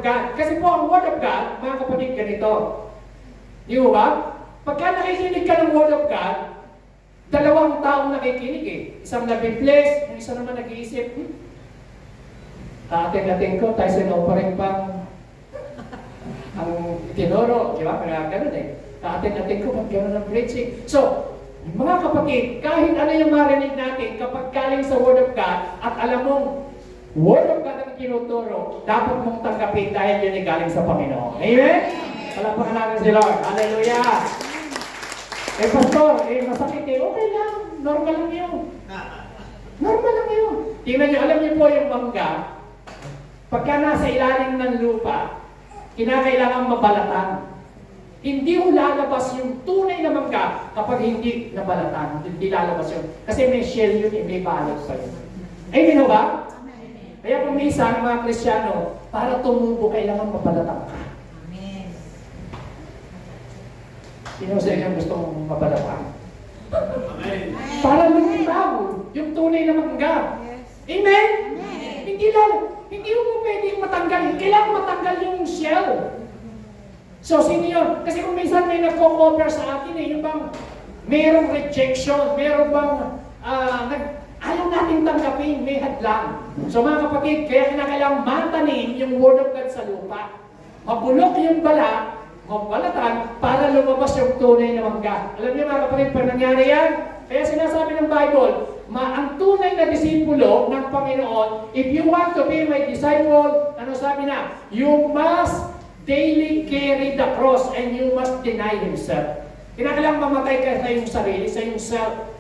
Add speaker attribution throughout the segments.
Speaker 1: God. Kasi po ang Word of God, mga kapatid, ganito. Di ba? Pagka nakikinig ka ng Word of God, dalawang taong nakikinig eh. Isang nabibless, yung isa naman nag-iisip, atin-atin ko, tayo sinoparing pang ang tinoro, di ba? Kaya ganun eh. Atin-atin ko, pag gano'n ang preaching. So, mga kapatid, kahit ano yung marinig natin, kapag galing sa Word of God, at alam mong Word of God ang tinuturo, dapat mong tanggapin dahil yun ay galing sa Panginoon. Amen? Palakpakan natin si Lord. Hallelujah! Eh, Pastor, masakit eh. Okay lang. Normal lang yun. Normal lang yun. Tingnan nyo, alam niyo po yung mangga, pagka nasa ilalim ng lupa, kinakailangan mabalatan. Hindi mo lalabas yung tunay na mangga kapag hindi nabalatan. Hindi lalabas yun. Kasi may shell yun, may balot pa yun. Amen ba? Kaya kung minsan, mga Kristiyano, para tumubo, kailangan mabalatan ka.
Speaker 2: Amen.
Speaker 1: Sino sa inyo gusto mong mabalatan?
Speaker 3: Amen.
Speaker 1: Para lumitaw yung tunay na mangga. Amen?
Speaker 2: Amen.
Speaker 1: Hindi mo pwedeng matanggal. Kailangan matanggal yung shell. So, sino yun? Kasi kung minsan may nagko-cover sa akin eh, yung bang merong rejection, merong bang ayaw natin tanggapin, may hadlang. So mga kapatid, kaya kinakailangan matanim yung Word of God sa lupa. Mabulok yung bala, mabalatan, para lumabas yung tunay na mangga. Alam niyo mga kapatid, pag nangyari yan, kaya sinasabi ng Bible, ang tunay na disipulo ng Panginoon, if you want to be my disciple, ano sabi na? You must daily carry the cross and you must deny himself. Kinakailangan mamatay ka sa iyong sarili, sa iyong self.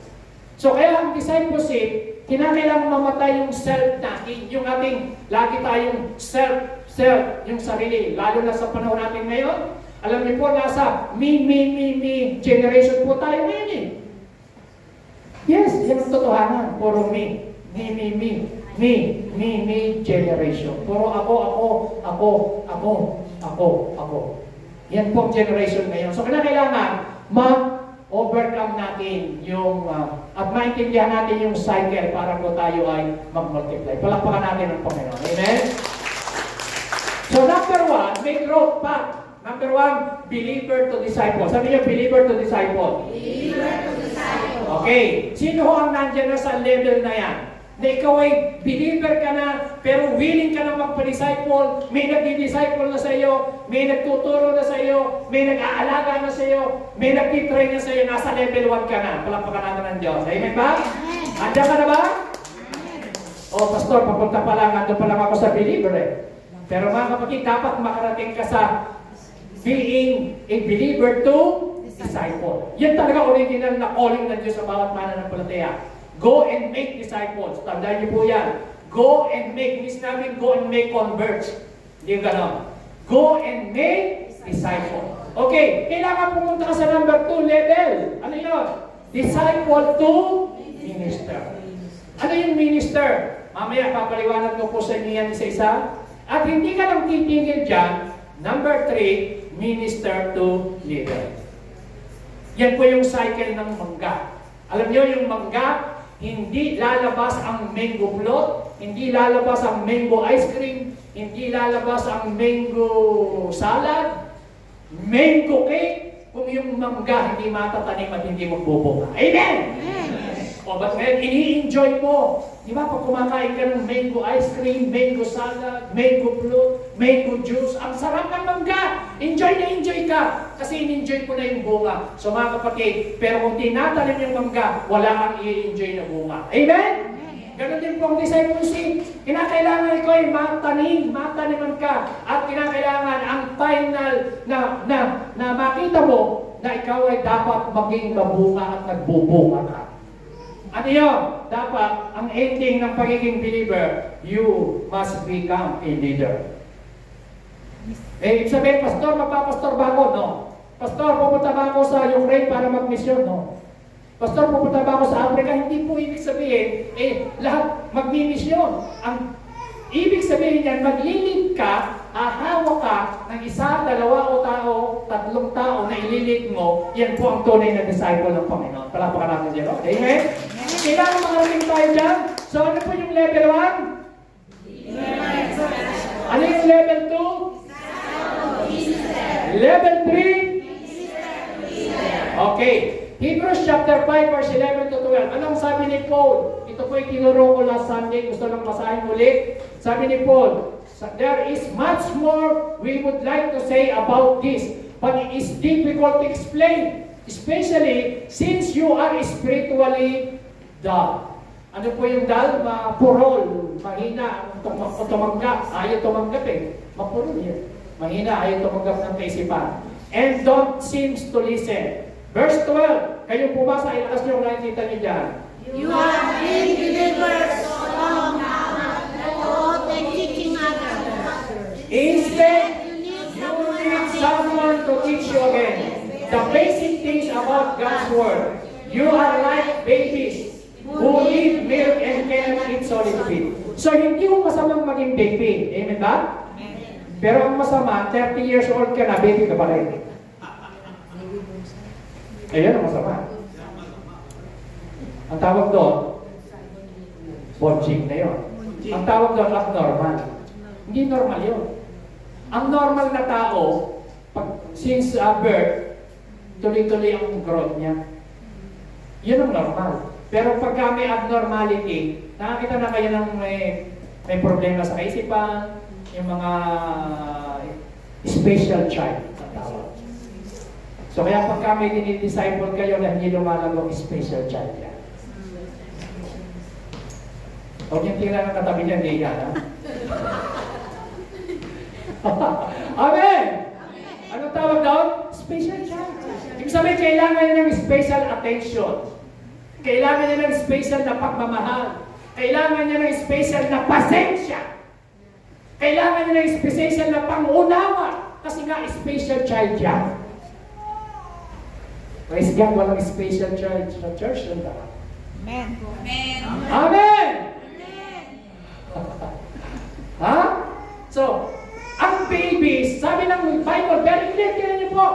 Speaker 1: So kaya ang discipleship, kinakailangan mamatay yung self natin, yung ating, lagi tayong self, yung sarili. Lalo na sa panahon natin ngayon, alam niyo po, nasa me generation po tayo ngayon eh. Yes, yan ang totohanan. Puro me generation. Puro ako. Yan po ang generation ngayon. So kailangan ma-overcome natin yung, at maintindihan natin yung cycle para po tayo ay mag-multiply. Palakpakan natin ang Panginoon. Amen? So number one, may growth path. Number one, believer to disciple. Sabi niyo, believer to disciple.
Speaker 2: Believer to disciple.
Speaker 1: Okay. Sino ho ang nandiyan na sa level na yan? Na ikaw ay believer ka na, pero willing ka na magpa-disciple, may nag-disciple na sa iyo, may nagtuturo na sa iyo, may nag-aalaga na sa iyo, may nag-train na sa iyo, nasa level 1 ka na. Palakpakan natin ng Diyos. Amen ba? Andiyan ka na ba? Oh, Pastor, papunta pa lang, ando pa lang ako sa believer eh. Pero mga kapatid, dapat makarating ka sa being a believer to disciple. Yan talaga original na calling ng Diyos sa bawat mananampalataya. Go and make disciples. Tandaan niyo po yan. Go and make. Hindi sinabing go and make converts. Hindi ganon. Go and make disciples. Okay. Kailangan pumunta ka sa number 2 level. Ano yun? Disciple to minister. Ano yung minister? Mamaya papaliwanag ko po sa inyo yan isa-isa. At hindi ka lang titigil dyan. Number 3, minister to leader. Yan po yung cycle ng mangga. Alam niyo yung mangga, hindi lalabas ang mango float, hindi lalabas ang mango ice cream, hindi lalabas ang mango salad, mango cake, kung yung mangga hindi matatanim at hindi magbubunga. Amen! O ba't ngayon, ini-enjoy mo? Di ba, pag kumakain ka ng mango ice cream, mango salad, mango float, mango juice, ang sarap ng mangga! Enjoy na enjoy ka! Kasi in-enjoy mo na yung bunga. So mga kapatid, pero kung tinatanim yung mangga, wala kang i-enjoy na bunga. Amen? Ganon din po ang discipleship. Kinakailangan ikaw ay mataniman ka. At kinakailangan ang final na makita mo na ikaw ay dapat maging mabunga at nagbubunga ka. Ano yun? Dapat, ang ending ng pagiging believer, you must become a leader. Eh, sabihin, Pastor, magpapastor ba ako? No. Pastor, pupunta ba ako sa Ukraine para mag-mission? No. Pastor, pupunta ba ako sa Africa? Hindi po ibig sabihin, lahat magmi-mission. Ang ibig sabihin yan, maglilid ka, hahawa ka ng isa, dalawa o tao, tatlong tao na ililid mo, yan po ang tunay na disciple ng Panginoon. Palakpakan natin dyan, okay? Amen? Kailangan makarating tayo dyan. So ano po yung level 1? Ano yung level 2? Level 3? Okay. Hebrews chapter 5 verse 11 to 12. Anong sabi ni Paul? Ito po yung tinuro ko last Sunday. Gusto lang basahin ulit. Sabi ni Paul, there is much more we would like to say about this, but it is difficult to explain, especially since you are spiritually dull. Ano po yung dull? Mapurol, mahina, tumanggap. Ayaw tumanggap eh. Mapurol yan. Mahina, ayaw tumanggap ng kaisipan. And don't seems to listen. Verse 12, kayong pumasa, ilakas nyo kung nakikita nyo dyan.
Speaker 2: You are being delivered so long now, and teaching others.
Speaker 1: Instead, you need someone to teach you again the basic things about God's Word. You are like babies who eat milk and cannot eat solid feed. So, hindi mo masamang maging baby. Amen ba? Pero ang masama, 30 years old ka na, baby ka pa rin. Ayan ang masama. Ang tawag doon, bodging na yun. Ang tawag doon, abnormal. Hindi normal yun. Ang normal na tao, since birth, tuloy-tuloy ang growth niya. Yun ang normal. Pero pagka may abnormality, nakakita na kayo ng may problema sa kaisipan, yung mga special child na tawag. So kaya pagka may dinidisciple kayo na hindi lumalagong special child yan. Huwag yung tira ng katabi niya, hindi yan, ha? Amen! Anong tawag doon? Special child. Ibig sabihin, kailangan niya ng special attention. Kailangan niya ng special na pagmamahal. Kailangan niya ng special na pasensya. Kailangan niya ng special na pangunawa. Kasi nga, special child yan. Praise God, walang special child sa church.
Speaker 2: Amen. Amen.
Speaker 1: Amen! Ha? So, ang babies, sabi ng Bible, very clear, tingnan niyo po,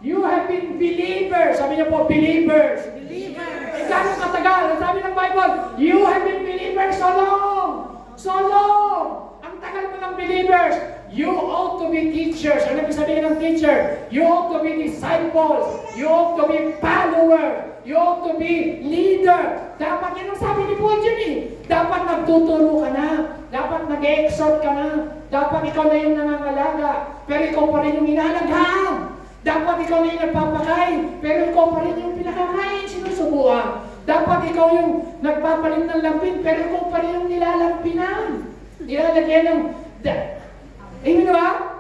Speaker 1: you have been believers. Sabi niyo po, believers.
Speaker 2: Believers.
Speaker 1: Eh, gano'ng katagal? Sabi ng Bible, you have been believers so long. So long. Ang tagal mo ng believers. You ought to be teachers. Ano ibig sabihin ng teacher? You ought to be disciples. You ought to be follower. You ought to be leader. Dapat yan ang sabi ni Paul dyan eh. Dapat nagtuturo ka na. Dapat nag-exhort ka na. Dapat ikaw na yung nangangalaga. Pero ikaw pa rin yung inaalaghan. Dapat ikaw na yung nagpapakain. Pero ikaw pa rin yung pinakakain, sinusubuan. Dapat ikaw yung nagpapalit ng lampin. Pero ikaw pa rin yung nilalampinan. Nilalagyan ng... Amen ba?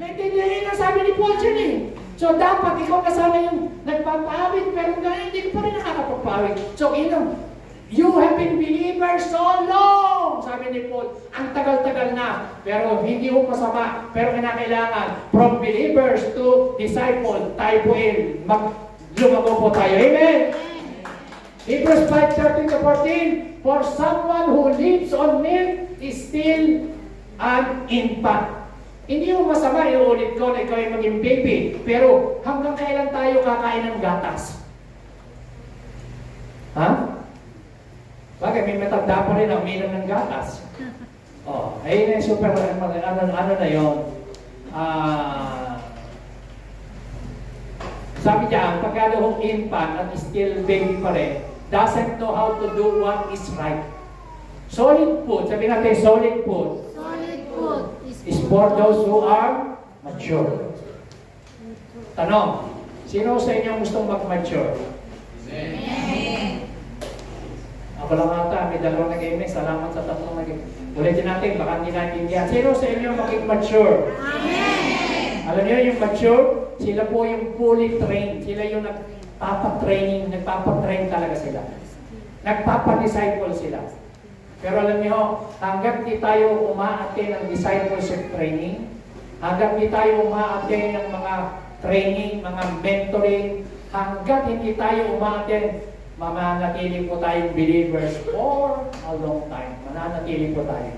Speaker 1: Naintindihan niyo ang sabi ni Paul dyan eh. So dapat ikaw na sana yung nagpapawid, pero hindi ko pa rin nakakapagpawid. So you have been believers so long, sabi ni Paul. Ang tagal-tagal na, pero hindi mo masama. Pero kinakailangan, from believers to disciple, tayo po lumago po tayo. Amen? Hebrews 5:13-14, for someone who lives on milk is still an infant. Hindi mo masama, iulit ko na ikaw ay maging baby. Pero hanggang kailan tayo kakain ng gatas? Ha? Bagay, may matanda pa rin ang uminom ng gatas. Oh, ayun yung super, ano na yun? Sabi niya, pagkalo infant at still baby pa rin, doesn't know how to do what is right. Solid food, sabi natin solid food.
Speaker 2: Solid food
Speaker 1: Is for those who are mature. Tanong, sino sa inyo gustong mag-mature?
Speaker 2: Amen.
Speaker 1: Ako lang ata, may dalawang nag-amen. Salamat sa tatlong nag-amen. Ulitin natin, baka hindi natin yan. Sino sa inyo maging mature?
Speaker 2: Amen.
Speaker 1: Alam niyo yung mature? Sila po yung fully trained. Sila yung nagpapatrain talaga sila. Nagpapadisciple sila. Pero alam niyo, hanggang di tayo umaattend ng discipleship training, hanggang di tayo umaattend ng mga training, mga mentoring, hanggang hindi tayo umaattend, mananatili po tayong believers for a long time. Mananatili po tayo.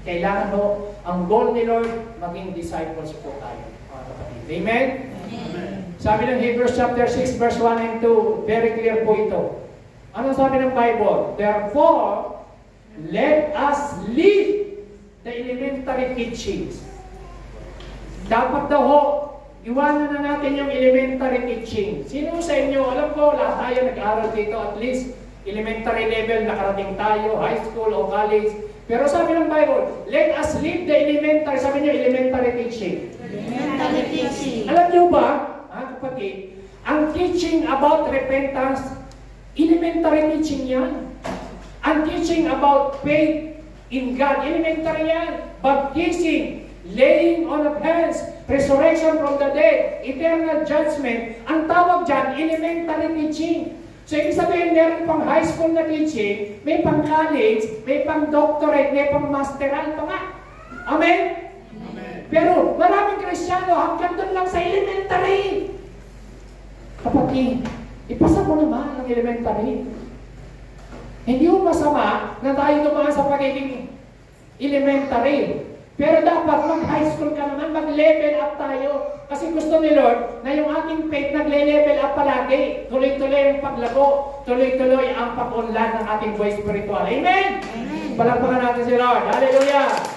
Speaker 1: Kailangan mo, ang goal ni Lord, maging disciples po tayo, mga kapatid. Amen?
Speaker 2: Amen.
Speaker 1: Sabi ng Hebrews chapter 6, verse 1 and 2, very clear po ito. Ano sabi ng Bible? Therefore, let us leave the elementary teachings. Dapat daw ho, Iwanan na natin yung elementary teaching. Sino sa inyo, alam ko, lahat tayo nag-aaral dito, at least elementary level nakarating tayo, high school o college. Pero sabi ng Bible, let us leave the elementary, sabi niyo, elementary teaching.
Speaker 2: Elementary teaching.
Speaker 1: Alam niyo ba, kapatid, ang teaching about repentance, elementary teaching yan. Ang teaching about faith in God, elementary yan. Baptism, laying on of hands, resurrection from the dead, eternal judgment, ang tawag dyan, elementary teaching. So, ibig sabihin, meron pang high school na teaching, may pang college, may pang doctorate, may pang masteral pa nga. Amen?
Speaker 3: Amen.
Speaker 1: Pero maraming Kristiyano, hanggang doon lang sa elementary. Kapatid, ipasa mo naman ang elementary. Hindi mo masama na tayo dumaan sa pagiging elementary. Pero dapat mag-high school ka naman, mag-level up tayo. Kasi gusto ni Lord na yung ating faith nagle-level up palagi. Tuloy-tuloy ang paglago. Tuloy-tuloy ang pag-unlad ng ating buhay spiritual. Amen?
Speaker 2: Amen.
Speaker 1: Palakpakan natin si Lord. Hallelujah!